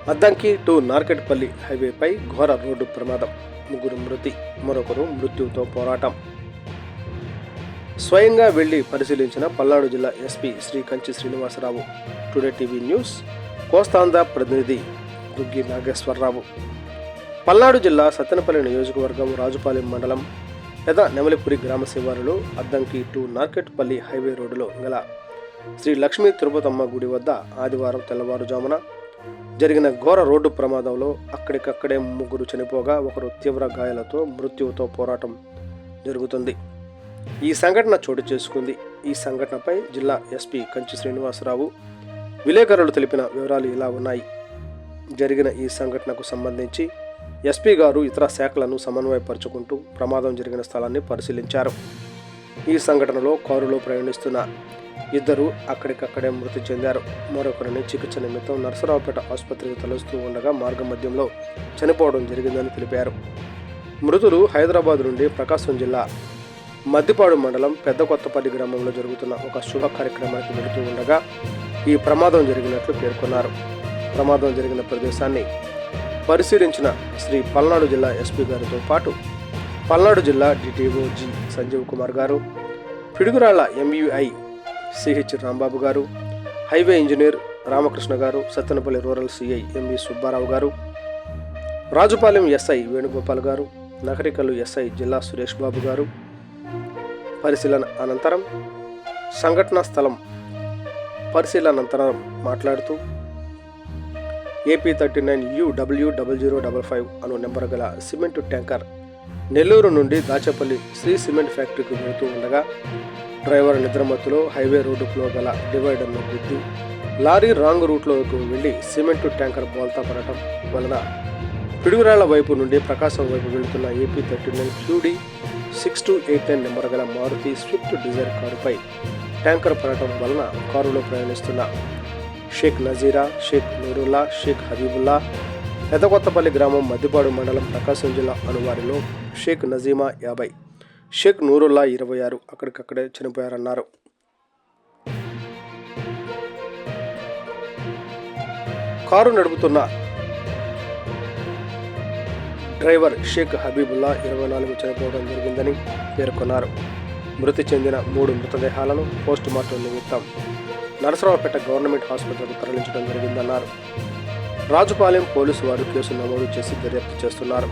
Addanki to Narketpally హైవేపై ఘోర road ప్రమాదం, ముగ్గురు మృతి, మరొకరు మృత్యువుతో పోరాటం. స్వయంగా వెళ్లి పరిశీలించిన పల్నాడు జిల్లా SP Shri Kanchi Srinivasarao. Today TV news Kostandhra ప్రతినిధి దుగ్గి నాగేశ్వరరావు. పల్నాడు జిల్లా సత్తెనపల్లి నియోజకవర్గం రాజుపాలెం మండలం పెద నెమలిపురి గ్రామ శివారులో అద్దంకి టు నార్కెట్పల్లి హైవే రోడ్డులో గల శ్రీ లక్ష్మీ తిరుపతమ్మ గుడి వద్ద ఆదివారం తెల్లవారుజామున జరిగిన ఘోర రోడ్డు ప్రమాదంలో అక్కడికక్కడే ముగ్గురు చనిపోగా ఒకరు తీవ్ర గాయాలతో మృత్యువుతో పోరాటం జరుగుతుంది. ఈ సంఘటన చోటు చేసుకుంది. ఈ సంఘటనపై జిల్లా ఎస్పీ కంచి శ్రీనివాసరావు విలేకరులు తెలిపిన వివరాలు ఇలా ఉన్నాయి. జరిగిన ఈ సంఘటనకు సంబంధించి ఎస్పీ గారు ఇతర శాఖలను సమన్వయపరుచుకుంటూ ప్రమాదం జరిగిన స్థలాన్ని పరిశీలించారు. ఈ సంఘటనలో కారులో ప్రయాణిస్తున్న ఇద్దరు అక్కడికక్కడే మృతి చెందారు. మరొకరిని చికిత్స నిమిత్తం నరసరావుపేట ఆసుపత్రికి తరలిస్తూ ఉండగా మార్గ మధ్యంలో చనిపోవడం జరిగిందని తెలిపారు. మృతులు హైదరాబాద్ నుండి ప్రకాశం జిల్లా మద్దిపాడు మండలం పెద్ద కొత్తపల్లి గ్రామంలో జరుగుతున్న ఒక శుభ కార్యక్రమానికి వెళుతూ ఉండగా ఈ ప్రమాదం జరిగినట్లు పేర్కొన్నారు. ప్రమాదం జరిగిన ప్రదేశాన్ని పరిశీలించిన శ్రీ పల్నాడు జిల్లా ఎస్పీ గారితో పాటు పల్నాడు జిల్లా డిటిఓ జి సంజీవ్ కుమార్ గారు, పిడుగురాళ్ల ఎంయుఐ సిహెచ్ రాంబాబు గారు, highway engineer Ramakrishna garu, Sattenapalli rural CI MV Subbarao garu, Rajupalem SI Venugopal గారు, నకరికల్లు ఎస్ఐ జిల్లా సురేష్ బాబు గారు పరిశీలన అనంతరం సంఘటనా స్థలం పరిశీలన అనంతరం మాట్లాడుతూ AP39UW0055 అను నెంబర్ గల సిమెంటు ట్యాంకర్ నెల్లూరు నుండి దాచేపల్లి శ్రీ సిమెంట్ ఫ్యాక్టరీకి వెళుతూ ఉండగా డ్రైవర్ నిద్రమత్తులో హైవే రోడ్డులో గల డివైడర్ను గుద్ది లారీ రాంగ్ రూట్లోకి వెళ్లి సిమెంటు ట్యాంకర్ బోల్తా పడటం వలన పిడుగురాళ్ల వైపు నుండి ప్రకాశం వైపు వెళుతున్న AP39QD6289 నెంబర్ గల మారుతి స్విఫ్ట్ డిజైర్ కారుపై ట్యాంకర్ పడటం వలన కారులో ప్రయాణిస్తున్న షేక్ నజీరా, షేక్ నూరుల్లా, షేక్ హబీబుల్లా, పెదకొత్తపల్లి గ్రామం మద్దిపాడు మండలం ప్రకాశం జిల్లా అనువారిలో షేక్ నజీమా 50, షేక్ నూరుల్లా 26 అక్కడికక్కడే చనిపోయారన్నారు. కారు నడుపుతున్న డ్రైవర్ షేక్ హబీబుల్లా 24 చనిపోవడం జరిగిందని పేర్కొన్నారు. మృతి చెందిన 3 మృతదేహాలను పోస్టుమార్టం నిమిత్తం నరసరావుపేట గవర్నమెంట్ హాస్పిటల్కు తరలించడం జరిగిందన్నారు. రాజుపాలెం పోలీసు వారు కేసు నమోదు చేసి దర్యాప్తు చేస్తున్నారు.